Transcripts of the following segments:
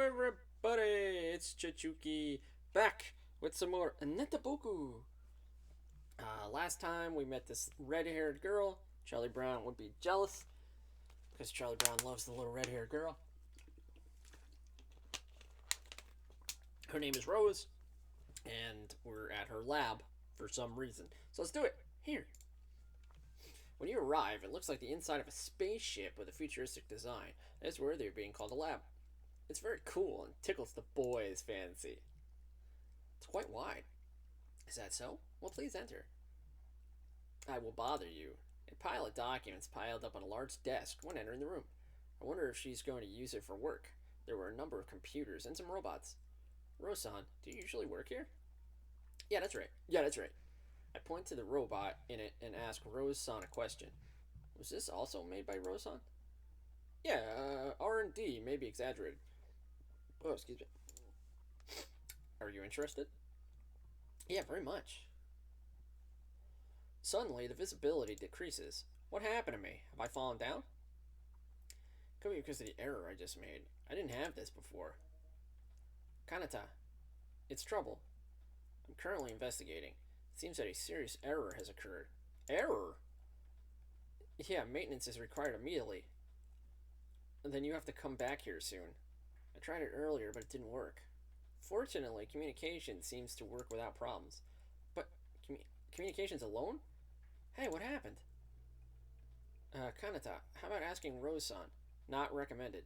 everybody! It's Chichuki back with some more NETABOKU. Last time we met this red-haired girl. Charlie Brown would be jealous because Charlie Brown loves the little red-haired girl. Her name is Rose, and we're at her lab for some reason. So let's do it. Here. When you arrive, it looks like the inside of a spaceship with a futuristic design. It's worthy of being called a lab. It's very cool and tickles the boys' fancy. It's quite wide. Is that so? Well, please enter. I will bother you. A pile of documents piled up on a large desk when entering the room. I wonder if she's going to use it for work. There were a number of computers and some robots. Rosan, do you usually work here? Yeah, that's right. I point to the robot in it and ask Rose-san a question. Was this also made by Rose-san? Yeah, R&D may be exaggerated. Oh, excuse me. Are you interested? Yeah, very much. Suddenly, the visibility decreases. What happened to me? Have I fallen down? Could be because of the error I just made. I didn't have this before. Kanata, it's trouble. I'm currently investigating. It seems that a serious error has occurred. Error? Yeah, maintenance is required immediately. And then you have to come back here soon. I tried it earlier, but it didn't work. Fortunately, communication seems to work without problems. But communications alone? Hey, what happened? Kanata, how about asking Rose-san? Not recommended.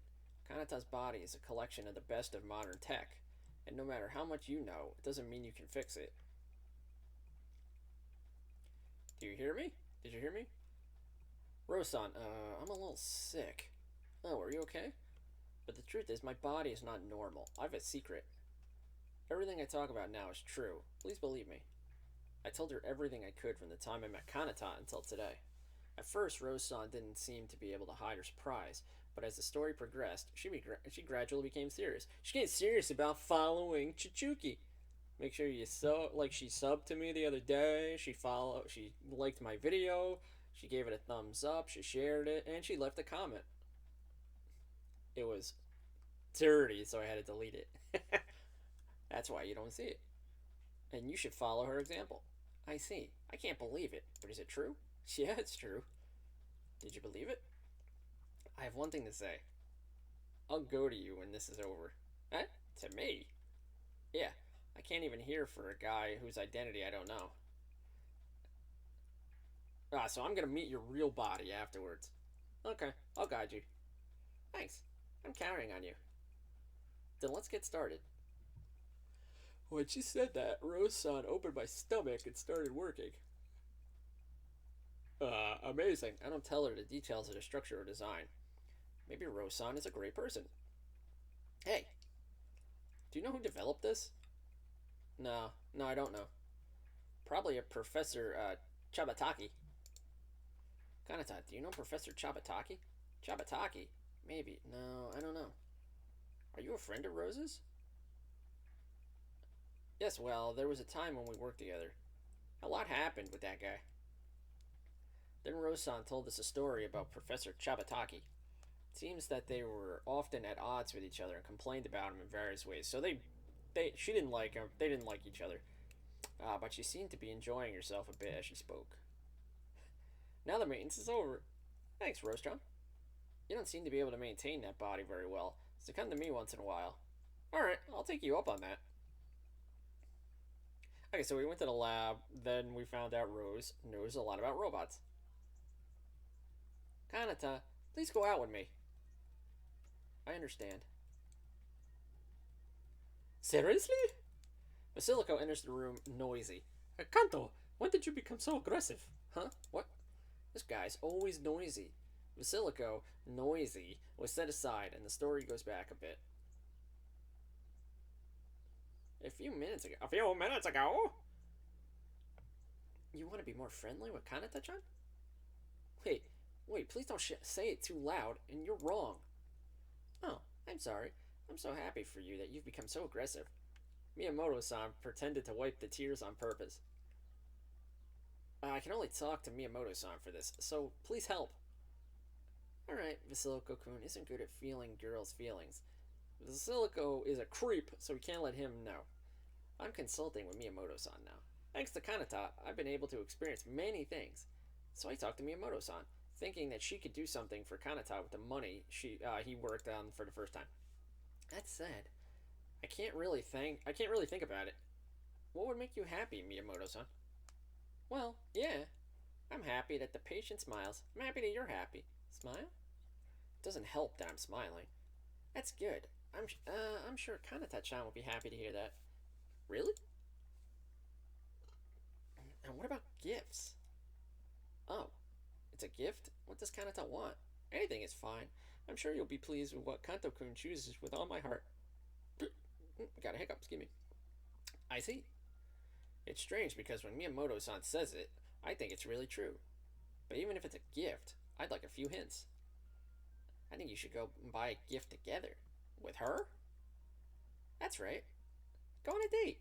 Kanata's body is a collection of the best of modern tech, and no matter how much you know, it doesn't mean you can fix it. Do you hear me? Did you hear me? Rose-san, I'm a little sick. Oh, are you okay? But the truth is, my body is not normal. I have a secret. Everything I talk about now is true. Please believe me. I told her everything I could from the time I met Kanata until today. At first, Rose-san didn't seem to be able to hide her surprise, but as the story progressed, she gradually became serious. She became serious about following Chichuki. Make sure you she subbed to me the other day. She liked my video. She gave it a thumbs up. She shared it, and she left a comment. It was dirty, so I had to delete it. That's why you don't see it. And you should follow her example. I see. I can't believe it. But is it true? Yeah, it's true. Did you believe it? I have one thing to say. I'll go to you when this is over. Eh? To me? Yeah. I can't even hear for a guy whose identity I don't know. So I'm gonna meet your real body afterwards. Okay, I'll guide you. Thanks. I'm counting on you. Then let's get started. When she said that, Rose-san opened my stomach and started working. Amazing. I don't tell her the details of the structure or design. Maybe Rose-san is a great person. Hey, do you know who developed this? No, I don't know. Probably a Professor, Chabataki. Kanata, do you know Professor Chabataki? Chabataki? Maybe. No, I don't know. Are you a friend of Rose's? Yes, well, there was a time when we worked together. A lot happened with that guy. Then Rose-san told us a story about Professor Chabataki. It seems that they were often at odds with each other and complained about him in various ways. So she didn't like him. They didn't like each other. But she seemed to be enjoying herself a bit as she spoke. Now the maintenance is over. Thanks, Rose-chan. You don't seem to be able to maintain that body very well, so come to me once in a while. Alright, I'll take you up on that. Okay, so we went to the lab, then we found out Rose knows a lot about robots. Kanata, please go out with me. I understand. Seriously? Basilico enters the room noisy. Kanto, when did you become so aggressive? Huh? What? This guy's always noisy. Basilico, noisy, was set aside, and the story goes back a bit. A few minutes ago? You want to be more friendly with Kanata-chan? Wait, please don't say it too loud, and you're wrong. Oh, I'm sorry. I'm so happy for you that you've become so aggressive. Miyamoto-san pretended to wipe the tears on purpose. I can only talk to Miyamoto-san for this, so please help. Alright, Basilico-kun isn't good at feeling girls' feelings. Vasilico is a creep, so we can't let him know. I'm consulting with Miyamoto-san now. Thanks to Kanata, I've been able to experience many things. So I talked to Miyamoto-san, thinking that she could do something for Kanata with the money he worked on for the first time. That said, I can't really think about it. What would make you happy, Miyamoto-san? Well, yeah. I'm happy that the patient smiles. I'm happy that you're happy. Smile? It doesn't help that I'm smiling. That's good. I'm sure Kanata-chan will be happy to hear that. Really? And what about gifts? Oh, it's a gift? What does Kanata want? Anything is fine. I'm sure you'll be pleased with what Kanto-kun chooses with all my heart. Got a hiccup, excuse me. I see. It's strange because when Miyamoto-san says it, I think it's really true. But even if it's a gift, I'd like a few hints. I think you should go and buy a gift together. With her? That's right. Go on a date.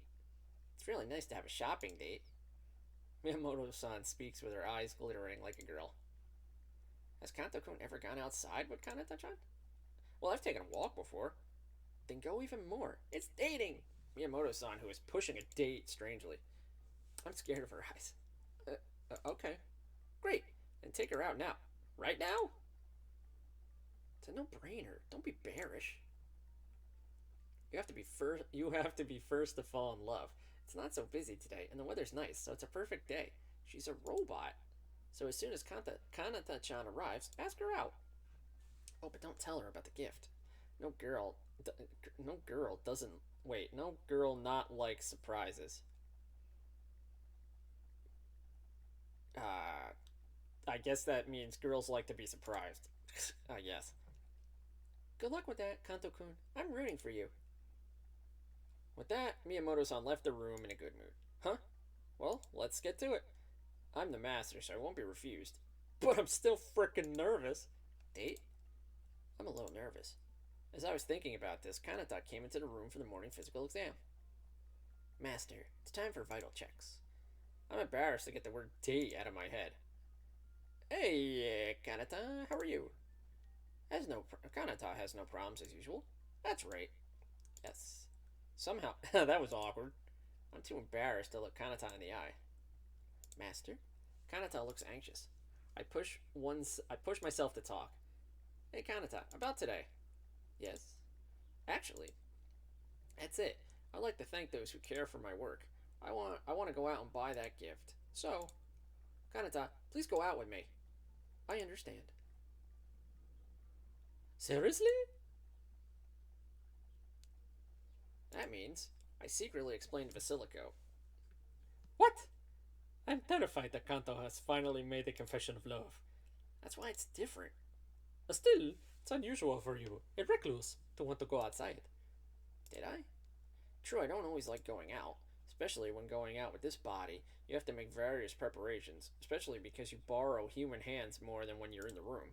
It's really nice to have a shopping date. Miyamoto-san speaks with her eyes glittering like a girl. Has Kanto-kun ever gone outside with Kanata-chan? Well, I've taken a walk before. Then go even more. It's dating! Miyamoto-san, who is pushing a date strangely. I'm scared of her eyes. Okay. Great. Then take her out now. Right now? It's a no-brainer. Don't be bearish. You have to be first to fall in love. It's not so busy today, and the weather's nice, so it's a perfect day. She's a robot. So as soon as Kanata-chan arrives, ask her out. Oh, but don't tell her about the gift. No girl doesn't. Wait, no girl not like surprises. I guess that means girls like to be surprised. Yes. Good luck with that, Kanto-kun. I'm rooting for you. With that, Miyamoto-san left the room in a good mood. Huh? Well, let's get to it. I'm the master, so I won't be refused. But I'm still frickin' nervous. Date? I'm a little nervous. As I was thinking about this, Kanata came into the room for the morning physical exam. Master, it's time for vital checks. I'm embarrassed to get the word date out of my head. Hey, Kanata, how are you? Kanata has no problems as usual. That's right. Yes. Somehow, that was awkward. I'm too embarrassed to look Kanata in the eye. Master? Kanata looks anxious. I push myself to talk. Hey, Kanata, about today. Yes? Actually, that's it. I'd like to thank those who care for my work. I want to go out and buy that gift. So, Kanata, please go out with me. I understand. Seriously? That means I secretly explained Vasilico. What? I'm terrified that Kanto has finally made a confession of love. That's why it's different. Still, it's unusual for you, a recluse, to want to go outside. Did I? True, I don't always like going out, especially when going out with this body. You have to make various preparations, especially because you borrow human hands more than when you're in the room.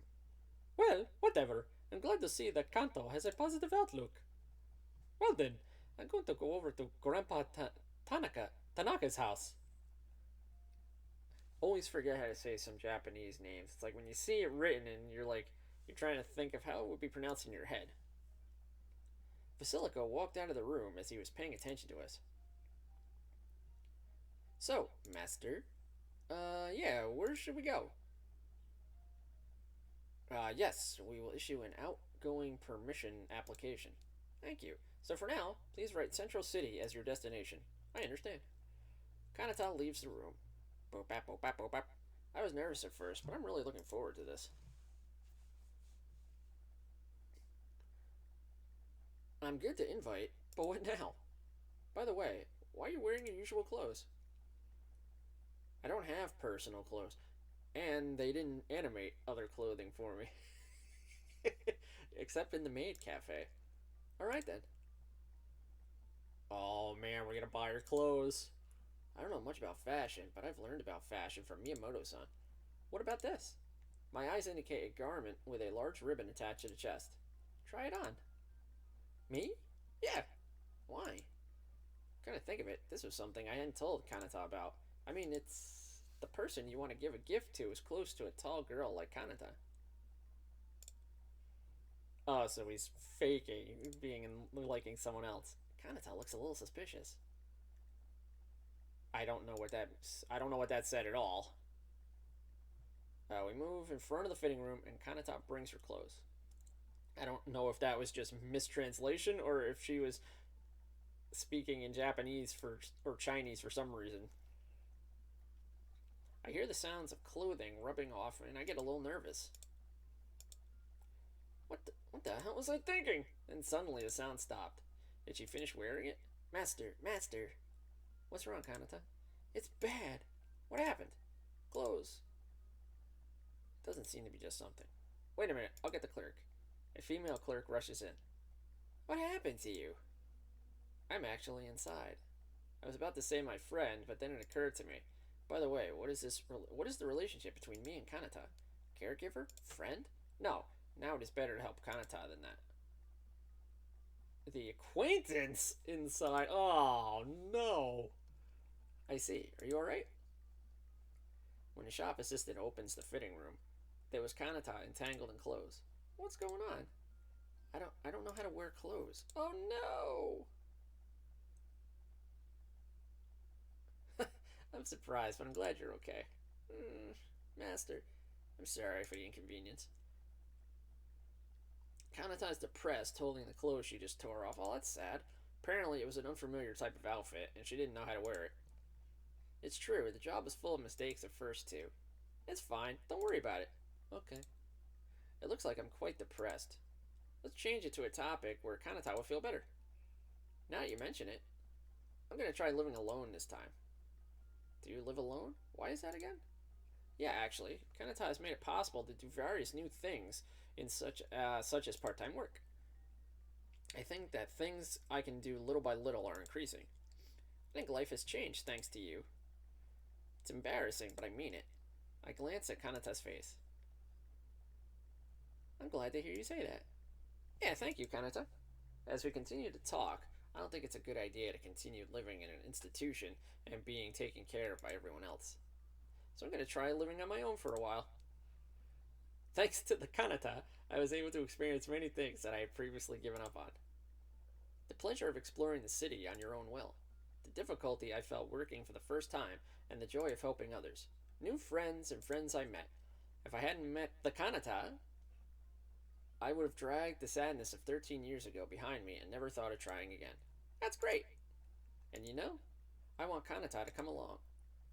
Well, whatever. I'm glad to see that Kanto has a positive outlook. Well then, I'm going to go over to Grandpa Tanaka's house. Always forget how to say some Japanese names. It's like when you see it written and you're trying to think of how it would be pronounced in your head. Vasilico walked out of the room as he was paying attention to us. So, Master, yeah, where should we go? Yes, we will issue an outgoing permission application. Thank you. So for now, please write Central City as your destination. I understand. Kanata leaves the room. Bop-bap, bop-bap, bop-bap. I was nervous at first, but I'm really looking forward to this. I'm good to invite, but what now? By the way, why are you wearing your usual clothes? I don't have personal clothes, and they didn't animate other clothing for me. Except in the maid cafe. Alright then. Oh man, we're gonna buy her clothes. I don't know much about fashion, but I've learned about fashion from Miyamoto-san. What about this? My eyes indicate a garment with a large ribbon attached to the chest. Try it on. Me? Yeah. Why? Come to think of it, this was something I hadn't told Kanata about. I mean, it's the person you want to give a gift to is close to a tall girl like Kanata. Oh, so he's faking being liking someone else. Kanata looks a little suspicious. I don't know what that said at all. We move in front of the fitting room, and Kanata brings her clothes. I don't know if that was just mistranslation or if she was speaking in Japanese for or Chinese for some reason. I hear the sounds of clothing rubbing off, and I get a little nervous. What the hell was I thinking? Then suddenly the sound stopped. Did she finish wearing it? Master, master. What's wrong, Kanata? It's bad. What happened? Clothes. Doesn't seem to be just something. Wait a minute, I'll get the clerk. A female clerk rushes in. What happened to you? I'm actually inside. I was about to say my friend, but then it occurred to me. By the way, what is this? What is the relationship between me and Kanata? Caregiver? Friend? No. Now it is better to help Kanata than that. The acquaintance inside. Oh no. I see. Are you alright? When the shop assistant opens the fitting room, there was Kanata entangled in clothes. What's going on? I don't know how to wear clothes. Oh no. I'm surprised, but I'm glad you're okay. Master, I'm sorry for the inconvenience. Kanata is depressed, holding the clothes she just tore off. Oh, that's sad. Apparently, it was an unfamiliar type of outfit, and she didn't know how to wear it. It's true, the job was full of mistakes at first, too. It's fine. Don't worry about it. Okay. It looks like I'm quite depressed. Let's change it to a topic where Kanata will feel better. Now that you mention it, I'm going to try living alone this time. Do you live alone? Why is that again? Yeah, actually, Kanata has made it possible to do various new things in such as part-time work. I think that things I can do little by little are increasing. I think life has changed thanks to you. It's embarrassing, but I mean it. I glance at Kanata's face. I'm glad to hear you say that. Yeah, thank you, Kanata. As we continue to talk, I don't think it's a good idea to continue living in an institution and being taken care of by everyone else. So I'm going to try living on my own for a while. Thanks to the Kanata, I was able to experience many things that I had previously given up on. The pleasure of exploring the city on your own will, the difficulty I felt working for the first time, and the joy of helping others. New friends and friends I met. If I hadn't met the Kanata, I would have dragged the sadness of 13 years ago behind me and never thought of trying again. That's great! And you know, I want Kanata to come along.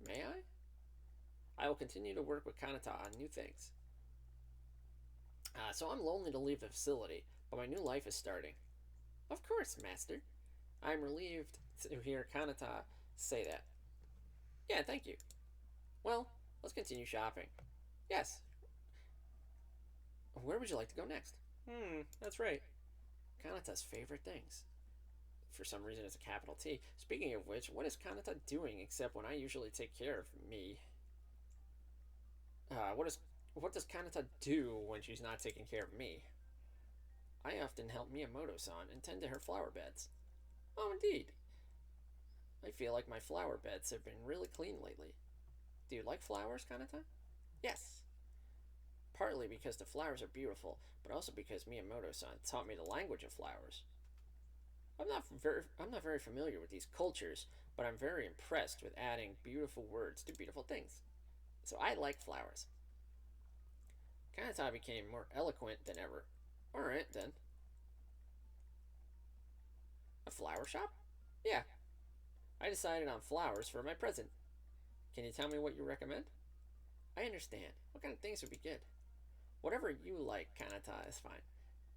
May I? I will continue to work with Kanata on new things. So I'm lonely to leave the facility, but my new life is starting. Of course, Master. I'm relieved to hear Kanata say that. Yeah, thank you. Well, let's continue shopping. Yes. Where would you like to go next? That's right. Kanata's favorite things. For some reason, it's a capital T. Speaking of which, what is Kanata doing except when I usually take care of me? What does Kanata do when she's not taking care of me? I often help Miyamoto-san and tend to her flower beds. Oh, indeed. I feel like my flower beds have been really clean lately. Do you like flowers, Kanata? Yes. Partly because the flowers are beautiful, but also because Miyamoto-san taught me the language of flowers. I'm not very familiar with these cultures, but I'm very impressed with adding beautiful words to beautiful things. So I like flowers. Kanata became more eloquent than ever. Alright, then. A flower shop? Yeah. I decided on flowers for my present. Can you tell me what you recommend? I understand. What kind of things would be good? Whatever you like, Kanata, is fine.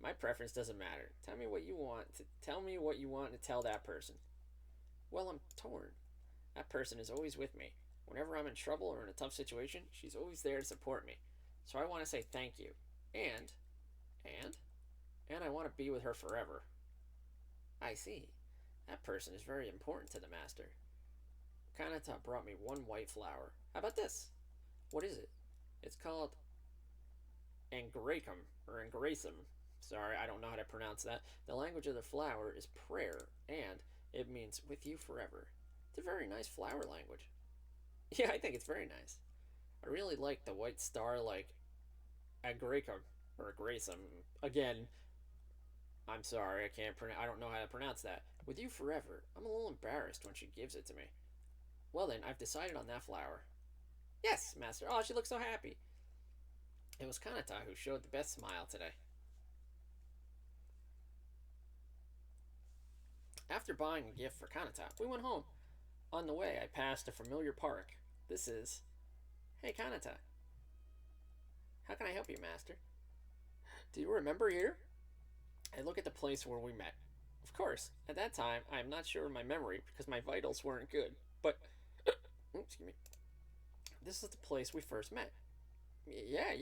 My preference doesn't matter. Tell me what you want to tell that person. Well, I'm torn. That person is always with me. Whenever I'm in trouble or in a tough situation, she's always there to support me. So I want to say thank you. And and and I want to be with her forever. I see. That person is very important to the master. Kanata brought me one white flower. How about this? What is it? It's called Angracum, or Angracum. Sorry, I don't know how to pronounce that. The language of the flower is prayer, and it means with you forever. It's a very nice flower language. Yeah, I think it's very nice. I really like the white star like Agracum, or Agracum. Again, I'm sorry, I don't know how to pronounce that. With you forever. I'm a little embarrassed when she gives it to me. Well then, I've decided on that flower. Yes, master. Oh, she looks so happy. It was Kanata who showed the best smile today. After buying a gift for Kanata, we went home. On the way, I passed a familiar park. This is... Hey, Kanata. How can I help you, master? Do you remember here? I look at the place where we met. Of course, at that time, I am not sure of my memory because my vitals weren't good. But, excuse me, this is the place we first met. Yeah.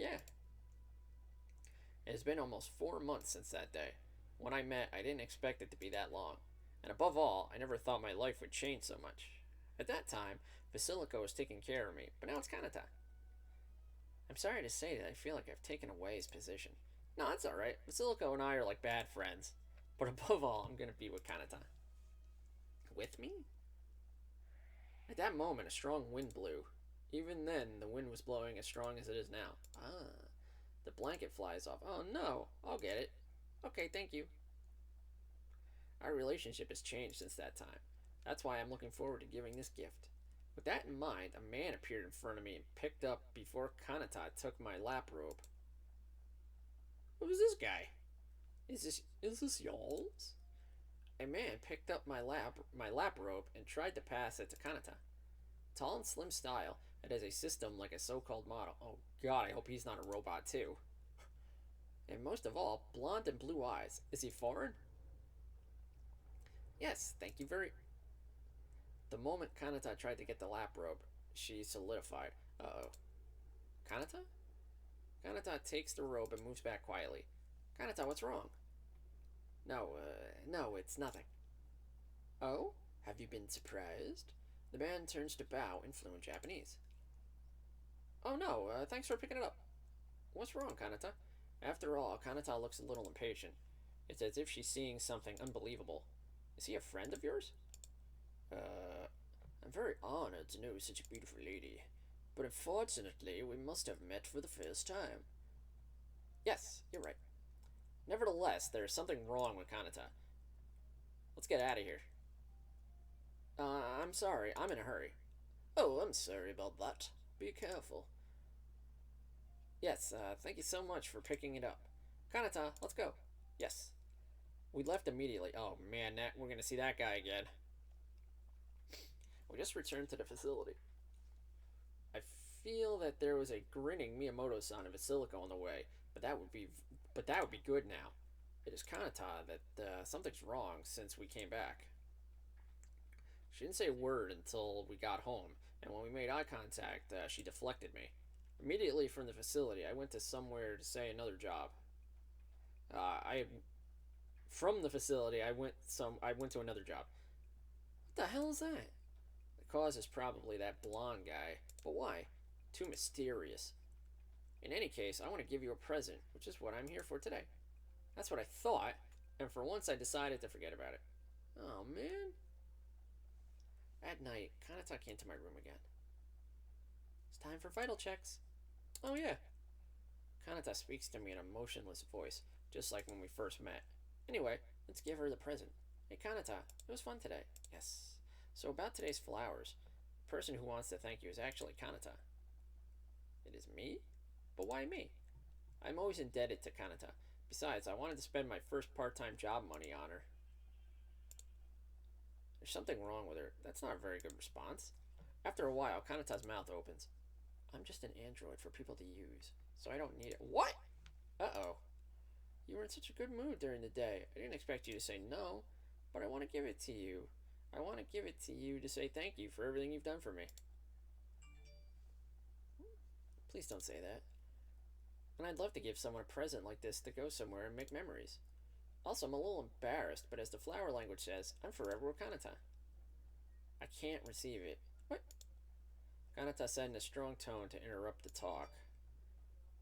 It has been almost 4 months since that day. When I met, I didn't expect it to be that long. And above all, I never thought my life would change so much. At that time, Basilico was taking care of me, but now it's Kanata. I'm sorry to say that I feel like I've taken away his position. No, that's alright. Basilico and I are like bad friends. But above all, I'm gonna be with Kanata. With me? At that moment, a strong wind blew. Even then, the wind was blowing as strong as it is now. Ah, the blanket flies off. Oh no, I'll get it. Okay, thank you. Our relationship has changed since that time. That's why I'm looking forward to giving this gift. With that in mind, a man appeared in front of me and picked up before Kanata took my lap robe. Who's this guy? Is this y'all's? A man picked up my lap robe and tried to pass it to Kanata. Tall and slim style, it has a system like a so-called model. Oh god, I hope he's not a robot too. And most of all, blonde and blue eyes. Is he foreign? Yes, thank you very... The moment Kanata tried to get the lap robe, she solidified. Uh-oh. Kanata? Kanata takes the robe and moves back quietly. Kanata, what's wrong? No, it's nothing. Oh? Have you been surprised? The man turns to bow in fluent Japanese. Oh no, thanks for picking it up. What's wrong, Kanata? After all, Kanata looks a little impatient. It's as if she's seeing something unbelievable. Is he a friend of yours? I'm very honored to know such a beautiful lady. But unfortunately, we must have met for the first time. Yes, you're right. Nevertheless, there is something wrong with Kanata. Let's get out of here. I'm sorry, I'm in a hurry. Oh, I'm sorry about that. Be careful. Yes, thank you so much for picking it up. Kanata, let's go. Yes. We left immediately. Oh man, we're gonna see that guy again. We just returned to the facility. I feel that there was a grinning Miyamoto-san of Basilico on the way, but that would be good now. It is Kanata that something's wrong since we came back. She didn't say a word until we got home, and when we made eye contact, she deflected me. Immediately from the facility, I went to somewhere to say another job. I from the facility, I went to another job. What the hell is that? The cause is probably that blonde guy, but why? Too mysterious. In any case, I want to give you a present, which is what I'm here for today. That's what I thought, and for once I decided to forget about it. Oh man. At night, Kanata came to my room again. It's time for vital checks. Oh yeah. Kanata speaks to me in a motionless voice, just like when we first met. Anyway, let's give her the present. Hey Kanata, it was fun today. Yes. So about today's flowers, the person who wants to thank you is actually Kanata. It is me? But why me? I'm always indebted to Kanata. Besides, I wanted to spend my first part-time job money on her. There's something wrong with her. That's not a very good response. After a while, Kanata's mouth opens. I'm just an android for people to use, so I don't need it. What? Uh-oh. You were in such a good mood during the day. I didn't expect you to say no, but I want to give it to you. I want to give it to you to say thank you for everything you've done for me. Please don't say that. And I'd love to give someone a present like this to go somewhere and make memories. Also, I'm a little embarrassed, but as the flower language says, I'm forever with Kanata. I can't receive it. What? Kanata said in a strong tone to interrupt the talk.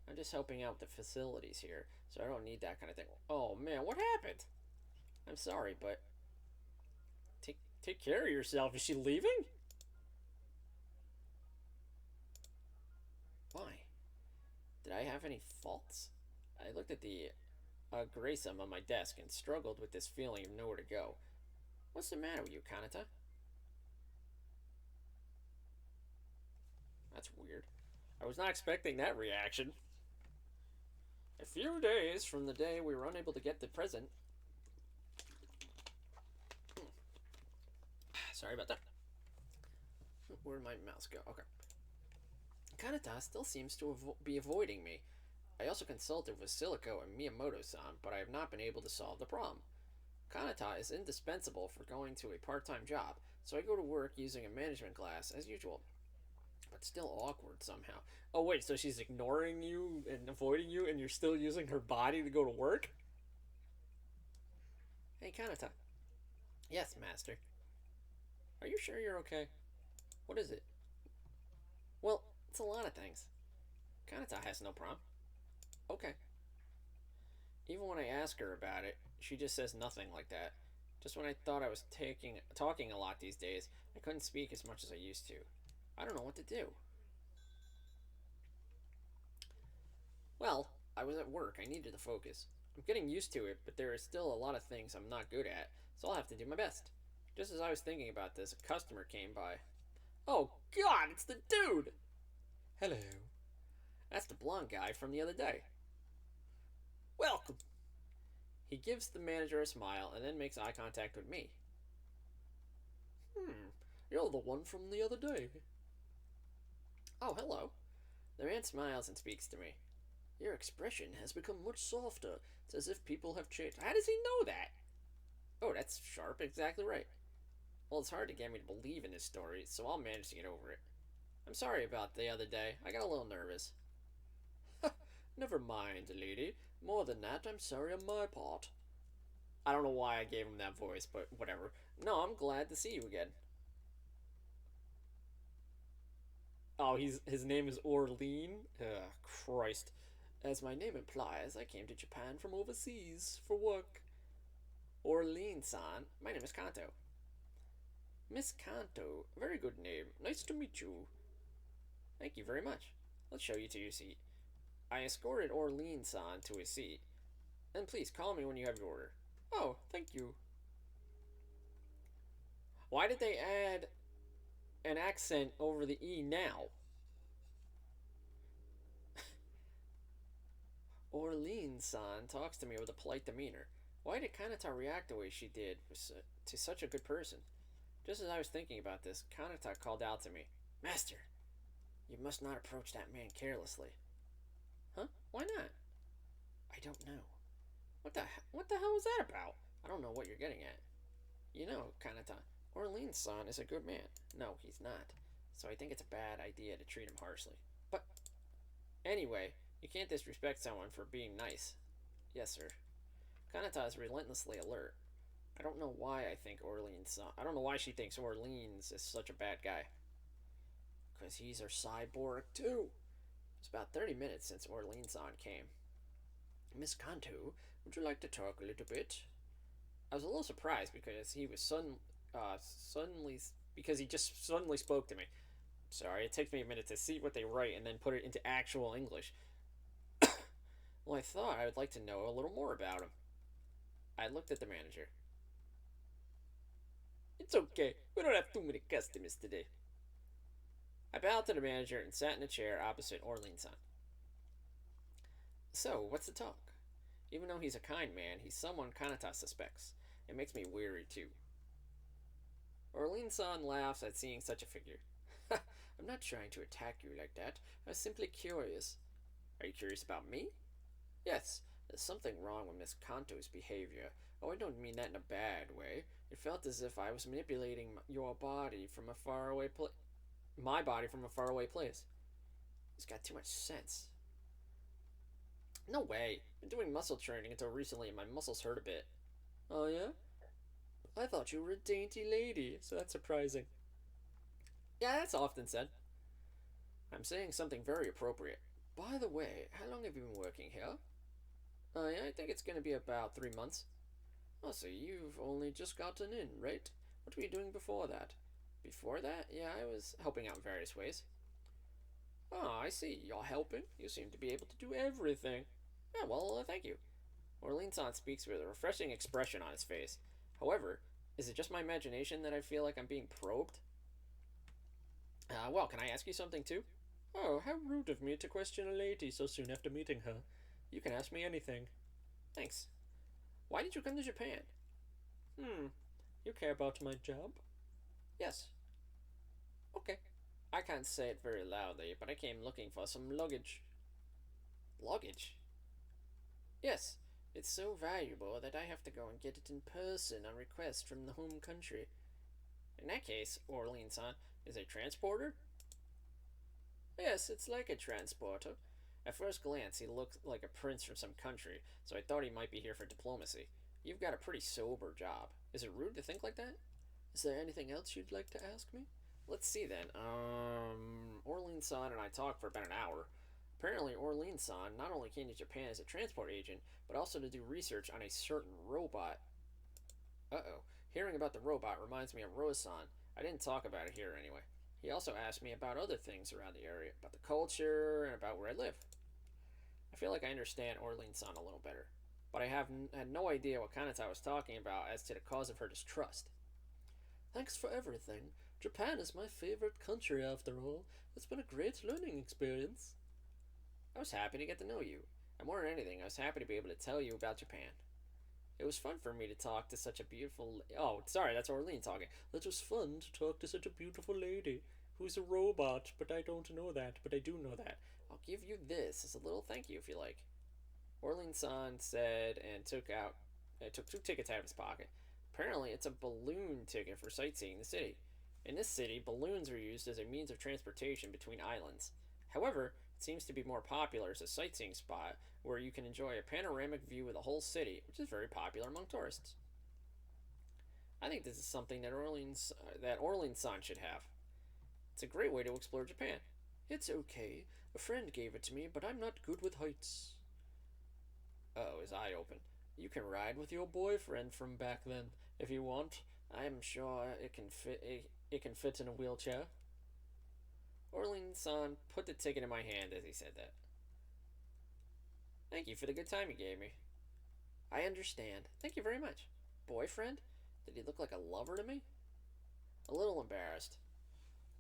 I'm just helping out with the facilities here, so I don't need that kind of thing. Oh man, what happened? I'm sorry, but... Take care of yourself. Is she leaving? Why? Did I have any faults? I looked at the Graysum on my desk and struggled with this feeling of nowhere to go. What's the matter with you, Kanata? That's weird. I was not expecting that reaction. A few days from the day we were unable to get the present. Sorry about that. Where'd my mouse go? Okay. Kanata still seems to be avoiding me. I also consulted with Silico and Miyamoto-san, but I have not been able to solve the problem. Kanata is indispensable for going to a part-time job, so I go to work using a management class as usual. But still awkward somehow. Oh wait, so she's ignoring you and avoiding you, and you're still using her body to go to work? Hey, Kanata. Yes, master. Are you sure you're okay? What is it? Well, it's a lot of things. Kanata has no problem. Okay. Even when I ask her about it, she just says nothing like that. Just when I thought I was talking a lot these days, I couldn't speak as much as I used to. I don't know what to do. Well, I was at work. I needed to focus. I'm getting used to it, but there are still a lot of things I'm not good at, so I'll have to do my best. Just as I was thinking about this, a customer came by. Oh, God, it's the dude! Hello. That's the blonde guy from the other day. Welcome. He gives the manager a smile and then makes eye contact with me. You're the one from the other day. Oh, hello. The man smiles and speaks to me. Your expression has become much softer. It's as if people have changed. How does he know that? Oh, that's sharp. Exactly right. Well, it's hard to get me to believe in this story, so I'll manage to get over it. I'm sorry about the other day. I got a little nervous. Never mind, lady. More than that, I'm sorry on my part. I don't know why I gave him that voice, but whatever. No, I'm glad to see you again. Oh, his name is Orlean? Ugh, Christ. As my name implies, I came to Japan from overseas for work. Orlean-san, my name is Kanto. Miss Kanto, very good name. Nice to meet you. Thank you very much. Let's show you to your seat. I escorted Orlean-san to his seat. And please call me when you have your order. Oh, thank you. Why did they add an accent over the E now? Orlean-san talks to me with a polite demeanor. Why did Kanata react the way she did to such a good person? Just as I was thinking about this, Kanata called out to me. Master, you must not approach that man carelessly. Huh? Why not? I don't know. What the hell was that about? I don't know what you're getting at. You know, Kanata, Orlean-san is a good man. No, he's not. So I think it's a bad idea to treat him harshly. But anyway, you can't disrespect someone for being nice. Yes, sir. Kanata is relentlessly alert. I don't know why I don't know why she thinks Orleans is such a bad guy. Because he's her cyborg, too. It's about 30 minutes since Orlean-san came. Miss Kanto, would you like to talk a little bit? I was a little surprised because he was because he just suddenly spoke to me. Sorry, it takes me a minute to see what they write and then put it into actual English. Well, I thought I would like to know a little more about him. I looked at the manager. It's okay. We don't have too many customers today. I bowed to the manager and sat in a chair opposite Orlean-san. So, what's the talk? Even though he's a kind man, he's someone Kanata suspects. It makes me weary, too. Orlean-san laughs at seeing such a figure. I'm not trying to attack you like that. I was simply curious. Are you curious about me? Yes, there's something wrong with Miss Kanto's behavior. Oh, I don't mean that in a bad way. It felt as if I was manipulating your body from a faraway place. My body from a faraway place. It's got too much sense. No way. Been doing muscle training until recently and my muscles hurt a bit. Oh, yeah? I thought you were a dainty lady, so that's surprising. Yeah, that's often said. I'm saying something very appropriate. By the way, how long have you been working here? Yeah, I think it's going to be about 3 months. Oh, so you've only just gotten in, right? What were you doing before that? Before that? Yeah, I was helping out in various ways. Oh, I see. You're helping. You seem to be able to do everything. Yeah, well, thank you. Orleans-san speaks with a refreshing expression on his face. However, is it just my imagination that I feel like I'm being probed? Well, can I ask you something too? Oh, how rude of me to question a lady so soon after meeting her. You can ask me anything. Thanks. Why did you come to Japan? You care about my job? Yes. Okay. I can't say it very loudly, but I came looking for some luggage. Luggage? Yes. It's so valuable that I have to go and get it in person on request from the home country. In that case, Orleans-san is a transporter? Yes, it's like a transporter. At first glance, he looked like a prince from some country, so I thought he might be here for diplomacy. You've got a pretty sober job. Is it rude to think like that? Is there anything else you'd like to ask me? Let's see then. Orleans-san and I talked for about an hour. Apparently, Orleans-san not only came to Japan as a transport agent, but also to do research on a certain robot. Uh-oh. Hearing about the robot reminds me of Rose-san. I didn't talk about it here anyway. He also asked me about other things around the area, about the culture, and about where I live. I feel like I understand Orleans-san a little better, but I had no idea what Kanata was talking about as to the cause of her distrust. Thanks for everything. Japan is my favorite country after all. It's been a great learning experience. I was happy to get to know you, and more than anything, I was happy to be able to tell you about Japan. It was fun for me to talk to such a beautiful. Oh, sorry, that's Orlean talking. It was fun to talk to such a beautiful lady who's a robot, but I don't know that, but I do know that. I'll give you this as a little thank you if you like. Orlean-san said and took two tickets out of his pocket. Apparently, it's a balloon ticket for sightseeing the city. In this city, balloons are used as a means of transportation between islands. However, it seems to be more popular as a sightseeing spot where you can enjoy a panoramic view of the whole city, which is very popular among tourists. I think this is something that Orleans-san should have. It's a great way to explore Japan. It's okay. A friend gave it to me, but I'm not good with heights. Oh, his eye opened. You can ride with your boyfriend from back then, if you want. I'm sure it can fit in a wheelchair. Orlean-san put the ticket in my hand as he said that. Thank you for the good time you gave me. I understand. Thank you very much. Boyfriend? Did he look like a lover to me? A little embarrassed.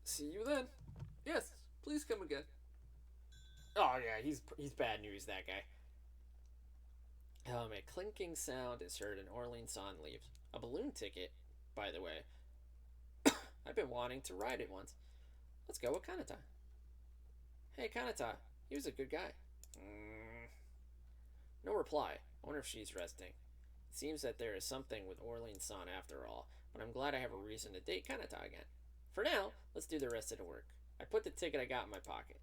See you then. Yes, please come again. Oh yeah, he's bad news, that guy. A clinking sound is heard and Orlean-san leaves. A balloon ticket, by the way. I've been wanting to ride it once. Let's go with Kanata. Hey, Kanata. He was a good guy. No reply. I wonder if she's resting. It seems that there is something with Orlean-san after all, but I'm glad I have a reason to date Kanata again. For now, let's do the rest of the work. I put the ticket I got in my pocket.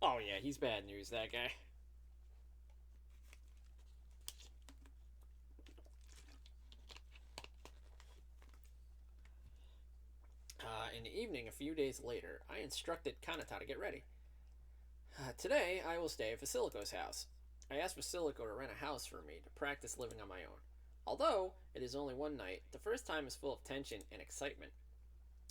Oh yeah, he's bad news, that guy. In the evening, a few days later, I instructed Kanata to get ready. Today, I will stay at Vasilico's house. I asked Vasilico to rent a house for me to practice living on my own. Although it is only one night, the first time is full of tension and excitement.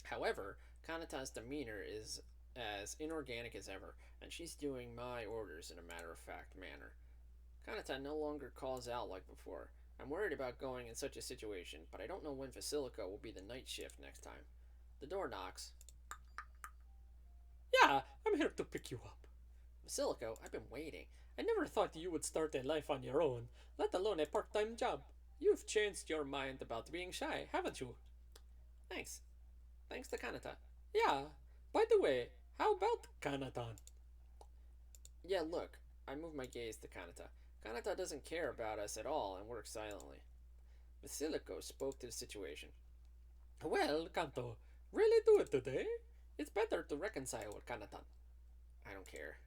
However, Kanata's demeanor is as inorganic as ever, and she's doing my orders in a matter-of-fact manner. Kanata no longer calls out like before. I'm worried about going in such a situation, but I don't know when Vasilico will be the night shift next time. The door knocks. Yeah, I'm here to pick you up. Vasilico, I've been waiting. I never thought you would start a life on your own, let alone a part-time job. You've changed your mind about being shy, haven't you? Thanks. Thanks to Kanata. Yeah. By the way, how about Kanata? Yeah, look. I move my gaze to Kanata. Kanata doesn't care about us at all and works silently. Vasilico spoke to the situation. Well, Kanto, really do it today? It's better to reconcile with Kanata. I don't care.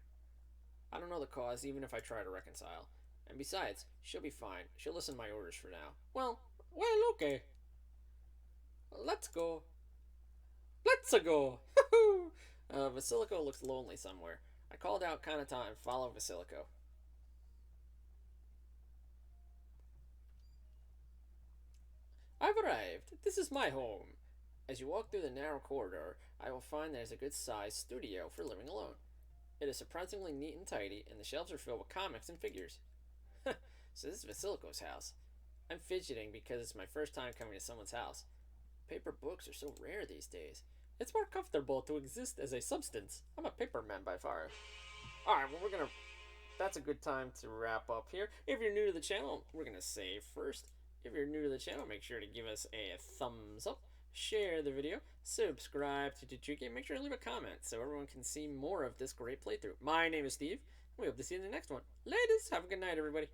I don't know the cause, even if I try to reconcile. And besides, she'll be fine. She'll listen to my orders for now. Well, okay. Let's go. Let's go! Vasilico looks lonely somewhere. I called out Kanata and followed Vasilico. I've arrived. This is my home. As you walk through the narrow corridor, I will find there's a good-sized studio for living alone. It is surprisingly neat and tidy, and the shelves are filled with comics and figures. So this is Vasilico's house. I'm fidgeting because it's my first time coming to someone's house. Paper books are so rare these days. It's more comfortable to exist as a substance. I'm a paper man by far. Alright, well that's a good time to wrap up here. If you're new to the channel, we're gonna save first. If you're new to the channel, make sure to give us a thumbs up, share the video, subscribe to Chichuki, and make sure to leave a comment so everyone can see more of this great playthrough. My name is Steve, and we hope to see you in the next one. Ladies, have a good night, everybody.